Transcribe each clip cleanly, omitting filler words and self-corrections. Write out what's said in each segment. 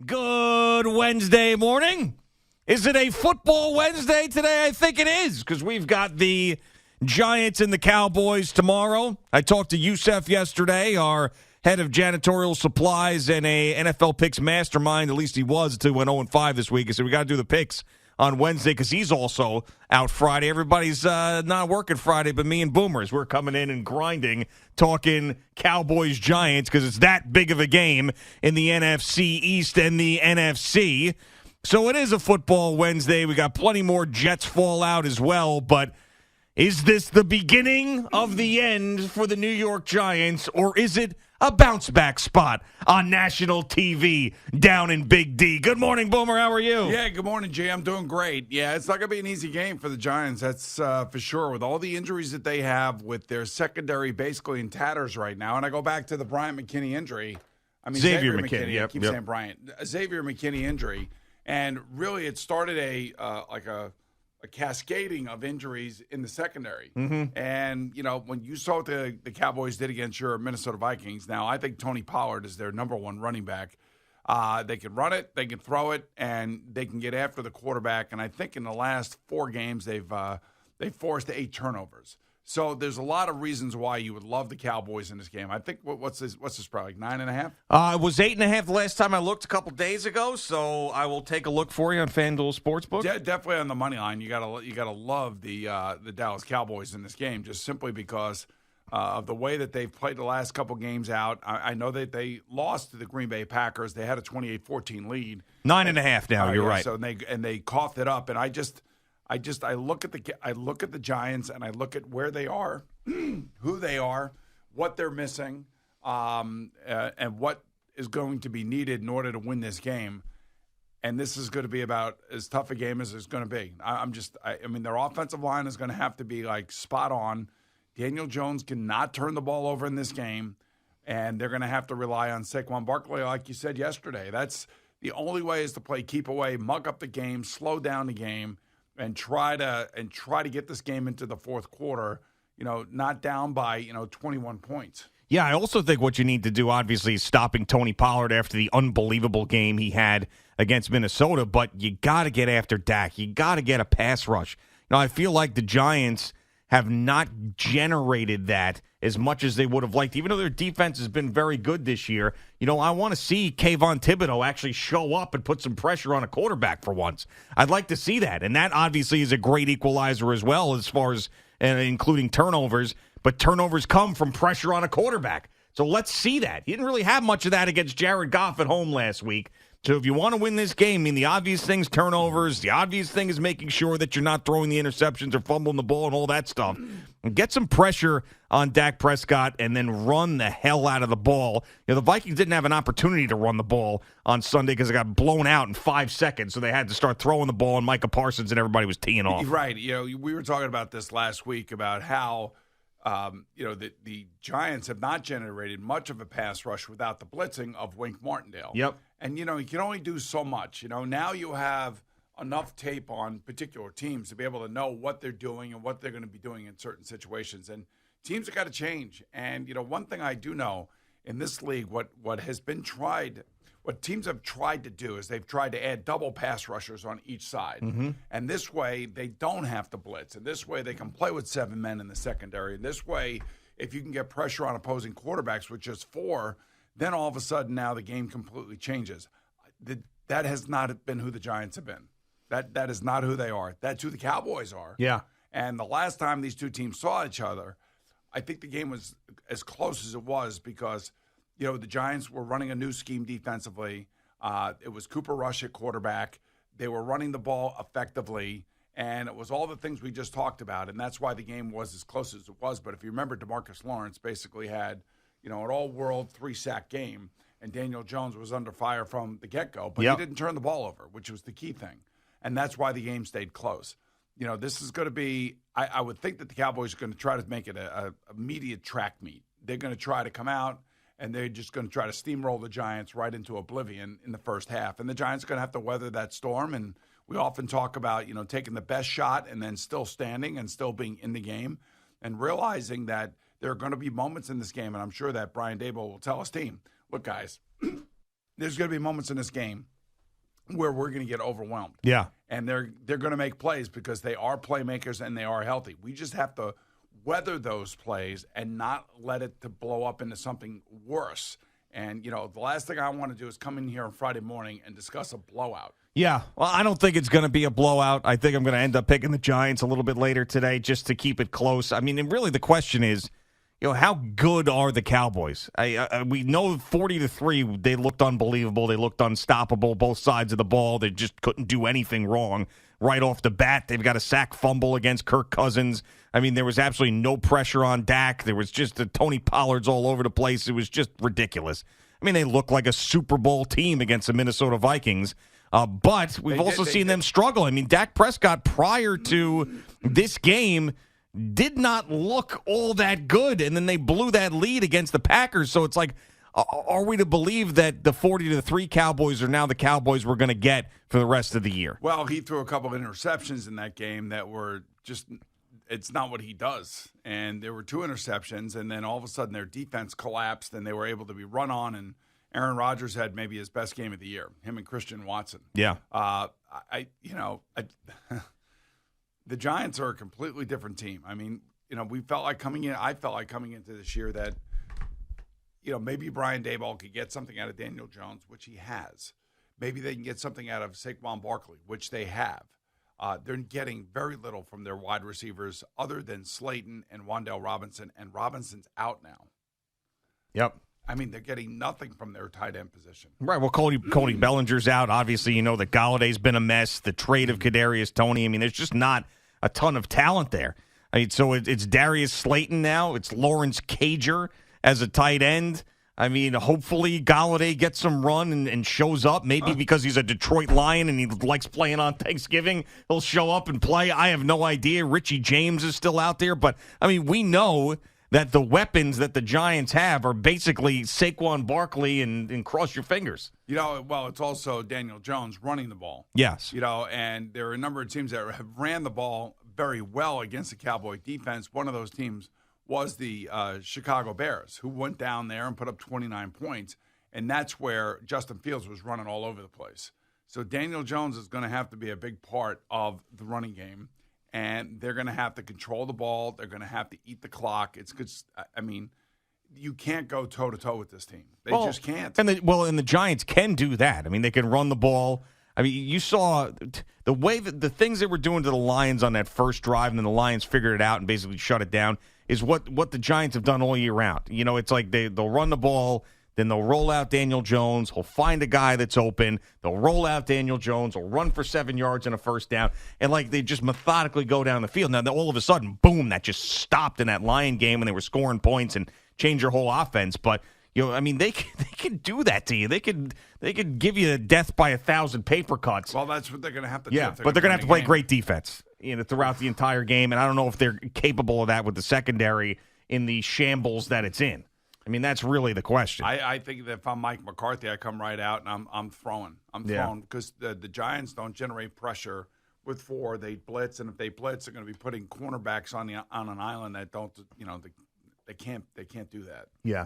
Good Wednesday morning. Is it a football Wednesday today? I think it is, because we've got the Giants and the Cowboys tomorrow. I talked to Youssef yesterday, our head of janitorial supplies and a NFL picks mastermind. At least he was, to went 0-5 this week. He said we got to do the picks on Wednesday because he's also out Friday. Everybody's not working Friday, but me and Boomers, we're coming in and grinding, talking Cowboys-Giants because it's that big of a game in the NFC East and the NFC. So it is a football Wednesday. We got plenty more Jets fallout as well, but is this the beginning of the end for the New York Giants, or is it a bounce-back spot on national TV down in Big D? Good morning, Boomer. How are you? Yeah, good morning, Jay. I'm doing great. Yeah, it's not going to be an easy game for the Giants, that's for sure. With all the injuries that they have, with their secondary basically in tatters right now, and I go back to the Bryant McKinney injury. Xavier McKinney. Yep, I keep saying Bryant. Xavier McKinney injury. And really, it started a cascading of injuries in the secondary. Mm-hmm. And, you know, when you saw what the Cowboys did against your Minnesota Vikings, now I think Tony Pollard is their number one running back. They can run it, they can throw it, and they can get after the quarterback. And I think in the last 4 games, they've forced 8 turnovers. So there's a lot of reasons why you would love the Cowboys in this game. I think what's this spread, like 9.5? It was 8.5 the last time I looked a couple days ago, so I will take a look for you on FanDuel Sportsbook. Definitely on the money line. You gotta love the Dallas Cowboys in this game, just simply because of the way that they've played the last couple games out. I know that they lost to the Green Bay Packers. They had a 28-14 lead. 9.5 now. You're right. So they coughed it up, and I look at the Giants and I look at where they are, who they are, what they're missing, and what is going to be needed in order to win this game. And this is going to be about as tough a game as it's going to be. I mean, their offensive line is going to have to be like spot on. Daniel Jones cannot turn the ball over in this game, and they're going to have to rely on Saquon Barkley, like you said yesterday. That's the only way, is to play keep away, mug up the game, slow down the game. And try to get this game into the fourth quarter, not down by 21 points. Yeah, I also think what you need to do, obviously, is stopping Tony Pollard after the unbelievable game he had against Minnesota. But you got to get after Dak. You got to get a pass rush. I feel like the Giants have not generated that as much as they would have liked, even though their defense has been very good this year. I want to see Kayvon Thibodeau actually show up and put some pressure on a quarterback for once. I'd like to see that, and that obviously is a great equalizer as well, as far as including turnovers, but turnovers come from pressure on a quarterback. So let's see that. He didn't really have much of that against Jared Goff at home last week. So if you want to win this game, the obvious thing's turnovers. The obvious thing is making sure that you're not throwing the interceptions or fumbling the ball and all that stuff. And get some pressure on Dak Prescott and then run the hell out of the ball. The Vikings didn't have an opportunity to run the ball on Sunday because it got blown out in 5 seconds, so they had to start throwing the ball, and Micah Parsons and everybody was teeing off. Right. We were talking about this last week about how the Giants have not generated much of a pass rush without the blitzing of Wink Martindale. Yep. And, you can only do so much. Now you have enough tape on particular teams to be able to know what they're doing and what they're going to be doing in certain situations. And teams have got to change. And, one thing I do know in this league, what has been tried, what teams have tried to do is they've tried to add double pass rushers on each side. Mm-hmm. And this way they don't have to blitz. And this way they can play with 7 men in the secondary. And this way, if you can get pressure on opposing quarterbacks with just 4, then all of a sudden now the game completely changes. That has not been who the Giants have been. That is not who they are. That's who the Cowboys are. Yeah. And the last time these two teams saw each other, I think the game was as close as it was because, the Giants were running a new scheme defensively. It was Cooper Rush at quarterback. They were running the ball effectively, and it was all the things we just talked about, and that's why the game was as close as it was. But if you remember, DeMarcus Lawrence basically had an all-world 3-sack game, and Daniel Jones was under fire from the get-go, but He didn't turn the ball over, which was the key thing, and that's why the game stayed close. This is going to be – I would think that the Cowboys are going to try to make it a immediate track meet. They're going to try to come out, and they're just going to try to steamroll the Giants right into oblivion in the first half. And the Giants are going to have to weather that storm, and we often talk about, taking the best shot and then still standing and still being in the game and realizing that – there are going to be moments in this game, and I'm sure that Brian Daboll will tell his team, look, guys, there's going to be moments in this game where we're going to get overwhelmed. Yeah. And they're going to make plays because they are playmakers and they are healthy. We just have to weather those plays and not let it to blow up into something worse. And, the last thing I want to do is come in here on Friday morning and discuss a blowout. Yeah, well, I don't think it's going to be a blowout. I think I'm going to end up picking the Giants a little bit later today just to keep it close. I mean, and really the question is, how good are the Cowboys? We know 40-3, they looked unbelievable. They looked unstoppable, both sides of the ball. They just couldn't do anything wrong right off the bat. They've got a sack fumble against Kirk Cousins. I mean, there was absolutely no pressure on Dak. There was just Tony Pollard's all over the place. It was just ridiculous. I mean, they look like a Super Bowl team against the Minnesota Vikings. But we've also seen them struggle. I mean, Dak Prescott, prior to this game, did not look all that good, and then they blew that lead against the Packers. So it's like, are we to believe that the 40-3 Cowboys are now the Cowboys we're going to get for the rest of the year? Well, he threw a couple of interceptions in that game that were just – it's not what he does. And there were 2 interceptions, and then all of a sudden their defense collapsed, and they were able to be run on, and Aaron Rodgers had maybe his best game of the year, him and Christian Watson. Yeah. The Giants are a completely different team. I mean, I felt like coming into this year that, maybe Brian Daboll could get something out of Daniel Jones, which he has. Maybe they can get something out of Saquon Barkley, which they have. They're getting very little from their wide receivers other than Slayton and Wan'Dale Robinson, and Robinson's out now. Yep. I mean, they're getting nothing from their tight end position. Right. Well, Cody Bellinger's out. Obviously, that Galladay's been a mess. The trade of Kadarius Toney. I mean, there's just not a ton of talent there. I mean, so it's Darius Slayton now. It's Lawrence Cager as a tight end. I mean, hopefully Galladay gets some run and shows up. Maybe because he's a Detroit Lion and he likes playing on Thanksgiving, he'll show up and play. I have no idea. Richie James is still out there. But, I mean, we know that the weapons that the Giants have are basically Saquon Barkley and cross your fingers. Well, it's also Daniel Jones running the ball. Yes. And there are a number of teams that have ran the ball very well against the Cowboy defense. One of those teams was the Chicago Bears, who went down there and put up 29 points, and that's where Justin Fields was running all over the place. So Daniel Jones is going to have to be a big part of the running game. And they're going to have to control the ball. They're going to have to eat the clock. It's good. I mean, you can't go toe-to-toe with this team. They just can't. And the Giants can do that. I mean, they can run the ball. I mean, you saw the way that the things they were doing to the Lions on that first drive, and then the Lions figured it out and basically shut it down, is what the Giants have done all year round. It's like they'll run the ball, then they'll roll out Daniel Jones. He'll find a guy that's open. They'll roll out Daniel Jones. He'll run for 7 yards and a first down. And, they just methodically go down the field. Now, all of a sudden, boom, that just stopped in that Lion game when they were scoring points and changed your whole offense. But, I mean, they can do that to you. They could give you death by 1,000 paper cuts. Well, that's what they're going to have to do. Yeah, but they're going to have to play great defense throughout the entire game. And I don't know if they're capable of that with the secondary in the shambles that it's in. I mean, that's really the question. I think that if I'm Mike McCarthy, I come right out and I'm throwing. I'm throwing because the Giants don't generate pressure with 4. They blitz, and if they blitz, they're going to be putting cornerbacks on an island that don't, they can't do that. Yeah.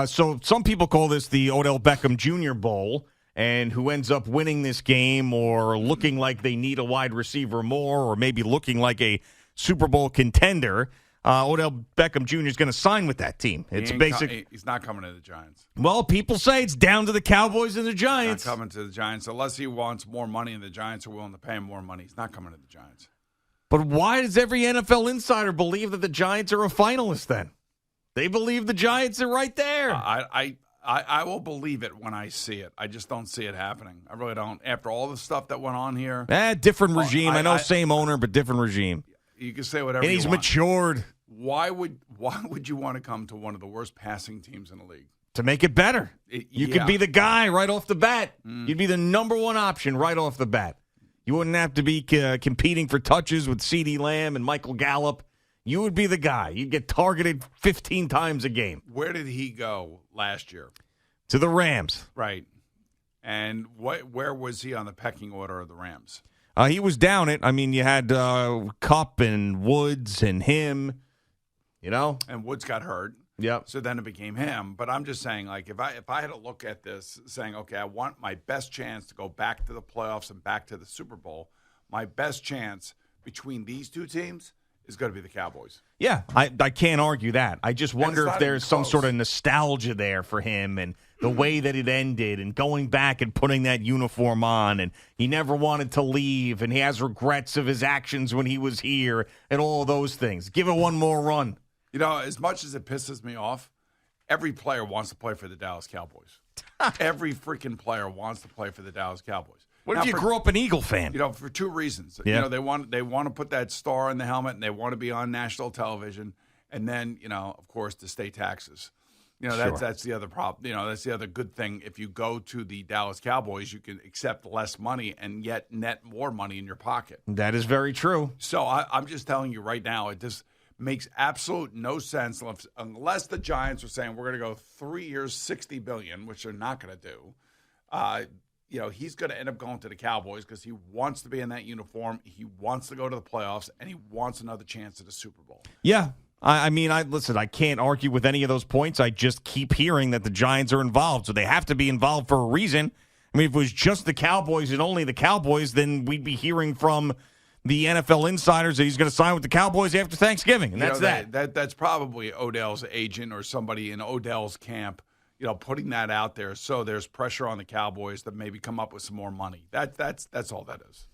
So some people call this the Odell Beckham Jr. Bowl, and who ends up winning this game or looking like they need a wide receiver more, or maybe looking like a Super Bowl contender. Odell Beckham Jr. is going to sign with that team. It's He's not coming to the Giants. Well, people say it's down to the Cowboys and the Giants. He's not coming to the Giants unless he wants more money, and the Giants are willing to pay him more money. He's not coming to the Giants. But why does every NFL insider believe that the Giants are a finalist then? They believe the Giants are right there. I will believe it when I see it. I just don't see it happening. I really don't. After all the stuff that went on here. Different regime. I know same owner, but different regime. You can say whatever and you want. And he's matured. Why would you want to come to one of the worst passing teams in the league? To make it better. You could be the guy right off the bat. You'd be the number one option right off the bat. You wouldn't have to be competing for touches with CeeDee Lamb and Michael Gallup. You would be the guy. You'd get targeted 15 times a game. Where did he go last year? To the Rams. Right. And where was he on the pecking order of the Rams? He was down it. I mean, you had Kupp and Woods and him, And Woods got hurt. Yep. So then it became him. But I'm just saying, like, if I had to look at this saying, okay, I want my best chance to go back to the playoffs and back to the Super Bowl, my best chance between these two teams is going to be the Cowboys. Yeah, I can't argue that. I just wonder if there's some sort of nostalgia there for him and the way that it ended and going back and putting that uniform on, and he never wanted to leave, and he has regrets of his actions when he was here and all those things. Give it one more run. You know, as much as it pisses me off, every player wants to play for the Dallas Cowboys. Every freaking player wants to play for the Dallas Cowboys. What if you grew up an Eagle fan? You know, for two reasons. Yeah. You know, they want to put that star in the helmet, and they want to be on national television, and then, you know, of course, the state taxes. You know, that's the other problem. You know, that's the other good thing. If you go to the Dallas Cowboys, you can accept less money and yet net more money in your pocket. That is very true. So I'm just telling you right now, it just makes absolute no sense unless the Giants are saying we're going to go 3 years, $60 billion, which they're not going to do. You know, he's going to end up going to the Cowboys because he wants to be in that uniform. He wants to go to the playoffs, and he wants another chance at the Super Bowl. Yeah. I mean, listen, I can't argue with any of those points. I just keep hearing that the Giants are involved, so they have to be involved for a reason. I mean, if it was just the Cowboys and only the Cowboys, then we'd be hearing from the NFL insiders that he's going to sign with the Cowboys after Thanksgiving, and that's that. That's probably Odell's agent or somebody in Odell's camp, you know, putting that out there so there's pressure on the Cowboys to maybe come up with some more money. That's all that is.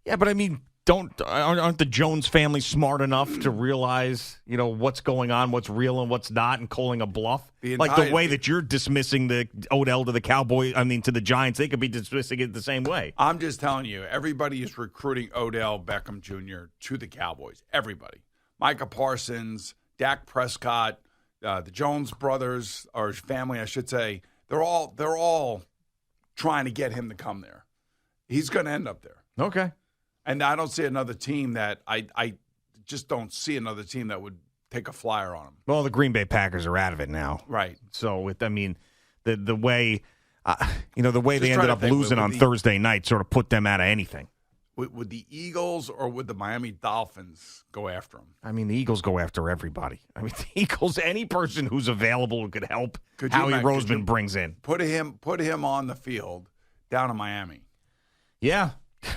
Yeah, but I mean, aren't the Jones family smart enough to realize, you know, what's going on, what's real and what's not, and calling a bluff? Like the way that you're dismissing the Odell to the Cowboys, to the Giants, they could be dismissing it the same way. I'm just telling you, everybody is recruiting Odell Beckham Jr. to the Cowboys. Everybody. Micah Parsons, Dak Prescott, the Jones brothers, or family, I should say, they're all trying to get him to come there. He's going to end up there. Okay. And I don't see another team that I just don't see another team that would take a flyer on him. Well, the Green Bay Packers are out of it now, right? So, the way, the way they ended up losing on Thursday night sort of put them out of anything. Would the Eagles or would the Miami Dolphins go after him? I mean, the Eagles go after everybody. I mean, the Eagles, any person who's available who could help, Howie Roseman brings in. Put him on the field down in Miami. Yeah.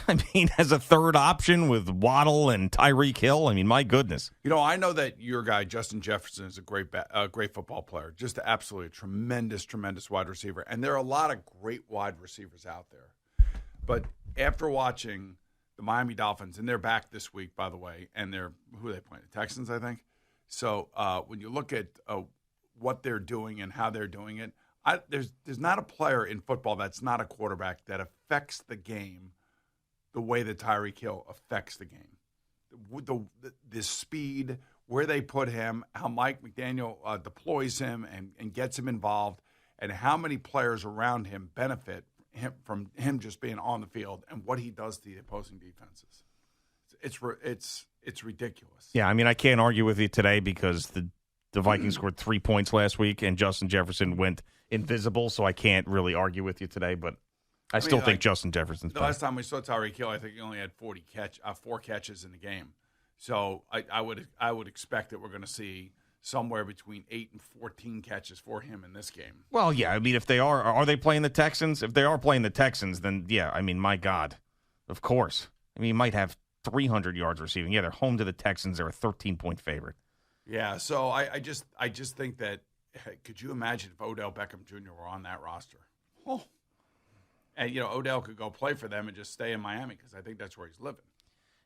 I mean, as a third option with Waddle and Tyreek Hill, I mean, my goodness. You know, I know that your guy, Justin Jefferson, is a great football player, just absolutely a tremendous, tremendous wide receiver. And there are a lot of great wide receivers out there. But after watching the Miami Dolphins, and they're back this week, by the way, and who are they playing? The Texans, I think. So when you look at what they're doing and how they're doing it, there's not a player in football that's not a quarterback that affects the game the way that Tyreek Hill affects the game. The speed, where they put him, how Mike McDaniel deploys him and gets him involved, and how many players around him benefit from him just being on the field and what he does to the opposing defenses. It's ridiculous. Yeah, I mean, I can't argue with you today because the Vikings scored 3 points last week and Justin Jefferson went invisible, so I can't really argue with you today, but I still think Justin Jefferson's better. The last time we saw Tyreek Hill, I think he only had 4 catches in the game. So I would expect that we're going to see somewhere between 8 and 14 catches for him in this game. Well, yeah. I mean, if they are they playing the Texans? If they are playing the Texans, then yeah. I mean, my God, of course. I mean, he might have 300 yards receiving. Yeah, they're home to the Texans. They're a 13-point favorite. Yeah. So I just think that. Could you imagine if Odell Beckham Jr. were on that roster? Oh. And, you know, Odell could go play for them and just stay in Miami because I think that's where he's living.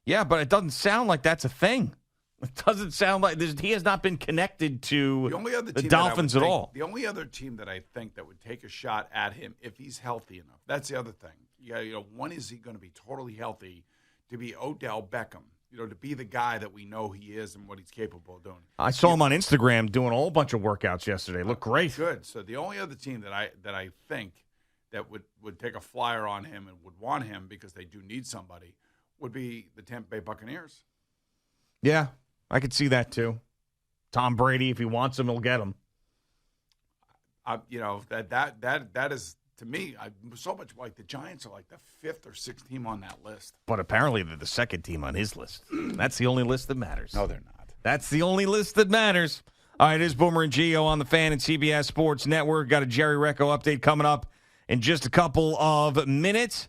Yeah, but it doesn't sound like that's a thing. It doesn't sound like he has not been connected to the Dolphins at all. The only other team that I think that would take a shot at him if he's healthy enough. That's the other thing. When is he going to be totally healthy to be Odell Beckham? To be the guy that we know he is and what he's capable of doing. I saw him on Instagram doing a whole bunch of workouts yesterday. Looked great. Good. So the only other team that I think that would take a flyer on him and would want him because they do need somebody would be the Tampa Bay Buccaneers. Yeah, I could see that too. Tom Brady, if he wants him, he'll get him. That is, to me, so much like the Giants are like the 5th or 6th team on that list. But apparently they're the 2nd team on his list. That's the only list that matters. No, they're not. That's the only list that matters. All right, it is Boomer and Gio on the Fan and CBS Sports Network. Got a Jerry Recco update coming up in just a couple of minutes.